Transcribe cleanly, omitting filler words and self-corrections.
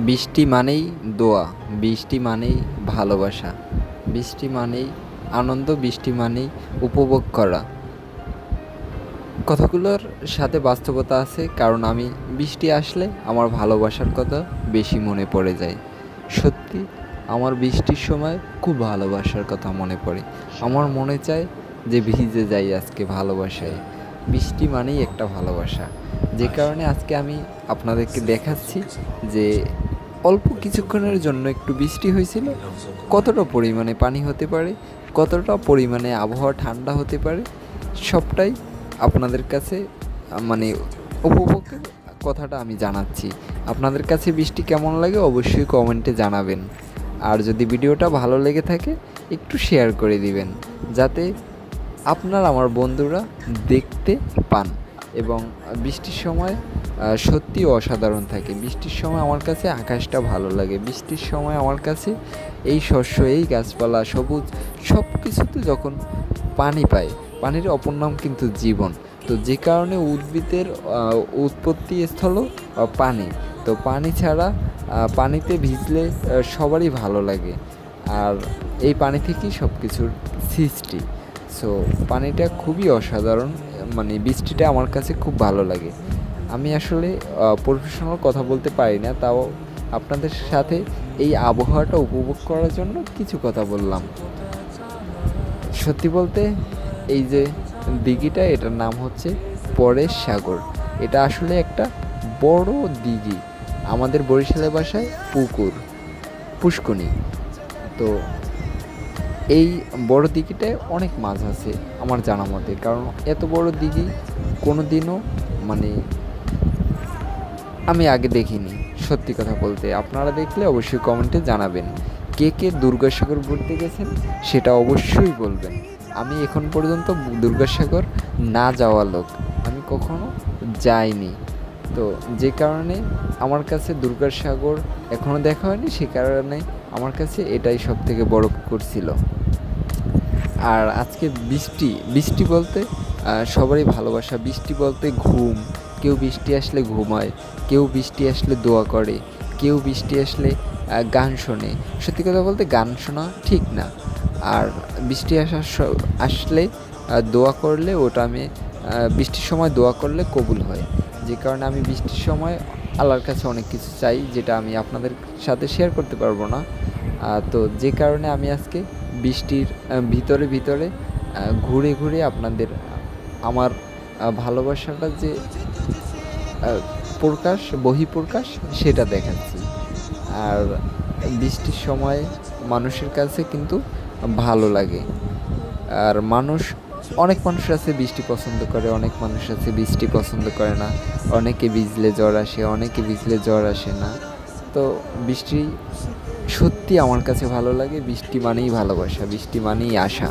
বৃষ্টি মানেই দোয়া, বৃষ্টি মানেই ভালোবাসা, বৃষ্টি মানেই আনন্দ, বৃষ্টি মানেই উপভোগ করা। কথাগুলোর সাথে বাস্তবতা আছে, কারণ আমি বৃষ্টি আসলে আমার ভালোবাসার কথা বেশি মনে পড়ে যায়। সত্যি আমার বৃষ্টির সময় খুব ভালোবাসার কথা মনে পড়ে। আমার মনে চায় যে ভিজে যাই আজকে ভালোবাসায়। বৃষ্টি মানেই একটা ভালোবাসা, যে কারণে আজকে আমি আপনাদেরকে দেখাচ্ছি যে অল্প কিছুক্ষণের জন্য একটু বৃষ্টি হয়েছিল, কতটা পরিমাণে পানি হতে পারে, কতটা পরিমাণে আবহাওয়া ঠান্ডা হতে পারে, সবটাই আপনাদের কাছে মানে উপভোগের কথাটা আমি জানাচ্ছি। আপনাদের কাছে বৃষ্টি কেমন লাগে অবশ্যই কমেন্টে জানাবেন। আর যদি ভিডিওটা ভালো লেগে থাকে একটু শেয়ার করে দিবেন, যাতে আপনার আমার বন্ধুরা দেখতে পান। এবং বৃষ্টির সময় সত্যি অসাধারণ থাকে। বৃষ্টির সময় আমার কাছে আকাশটা ভালো লাগে। বৃষ্টির সময় আমার কাছে এই শস্য, এই গাছপালা, সবুজ সব কিছুতে যখন পানি পায়, পানির অপর নাম কিন্তু জীবন। তো যে কারণে উদ্ভিদের উৎপত্তি স্থল পানি। তো পানি ছাড়া পানিতে ভিজলে সবারই ভালো লাগে। আর এই পানি থেকেই সব কিছুর সৃষ্টি। সো পানিটা খুবই অসাধারণ, মানে বৃষ্টিটা আমার কাছে খুব ভালো লাগে। আমি আসলে প্রফেশনাল কথা বলতে পারি না, তাও আপনাদের সাথে এই আবহাওয়াটা উপভোগ করার জন্য কিছু কথা বললাম। সত্যি বলতে এই যে দিঘিটা, এটার নাম হচ্ছে পরেশ সাগর। এটা আসলে একটা বড় দিঘি, আমাদের বরিশালের ভাষায় পুকুর, পুষ্কনি। তো এই বড় দিঘিটায় অনেক মাছ আছে আমার জানা মতে, কারণ এত বড় দিঘি কোনো দিনও মানে আমি আগে দেখিনি। সত্যি কথা বলতে, আপনারা দেখলে অবশ্যই কমেন্টে জানাবেন। কে কে দুর্গাসাগর ঘুরতে গেছেন সেটা অবশ্যই বলবেন। আমি এখন পর্যন্ত দুর্গাসাগর না যাওয়া লোক, আমি কখনো যাইনি। তো যে কারণে আমার কাছে দুর্গাসাগর এখনও দেখা হয়নি, সে কারণে আমার কাছে এটাই সব থেকে বড় পুকুর ছিল। আর আজকে বৃষ্টি, বৃষ্টি বলতে সবারই ভালোবাসা। বৃষ্টি বলতে ঘুম, কেউ বৃষ্টি আসলে ঘুমায়, কেউ বৃষ্টি আসলে দোয়া করে, কেউ বৃষ্টি আসলে গান শোনে। সত্যি কথা বলতে গান শোনা ঠিক না, আর বৃষ্টি আসলে দোয়া করলে ওটা আমি বৃষ্টির সময় দোয়া করলে কবুল হয়। যে কারণে আমি বৃষ্টির সময় আল্লাহর কাছে অনেক কিছু চাই, যেটা আমি আপনাদের সাথে শেয়ার করতে পারবো না। তো যে কারণে আমি আজকে বৃষ্টির ভিতরে ভিতরে ঘুরে ঘুরে আপনাদের আমার ভালোবাসাটা যে প্রকাশ, বহিঃপ্রকাশ, সেটা দেখাচ্ছি। আর বৃষ্টির সময় মানুষের কাছে কিন্তু ভালো লাগে। আর অনেক মানুষ আছে বৃষ্টি পছন্দ করে, অনেক মানুষ আছে বৃষ্টি পছন্দ করে না। অনেকে ভিজলে জ্বর আসে, অনেকে ভিজলে জ্বর আসে না। তো বৃষ্টি সত্যি আমার কাছে ভালো লাগে। বৃষ্টি মানেই ভালোবাসা, বৃষ্টি মানেই আশা।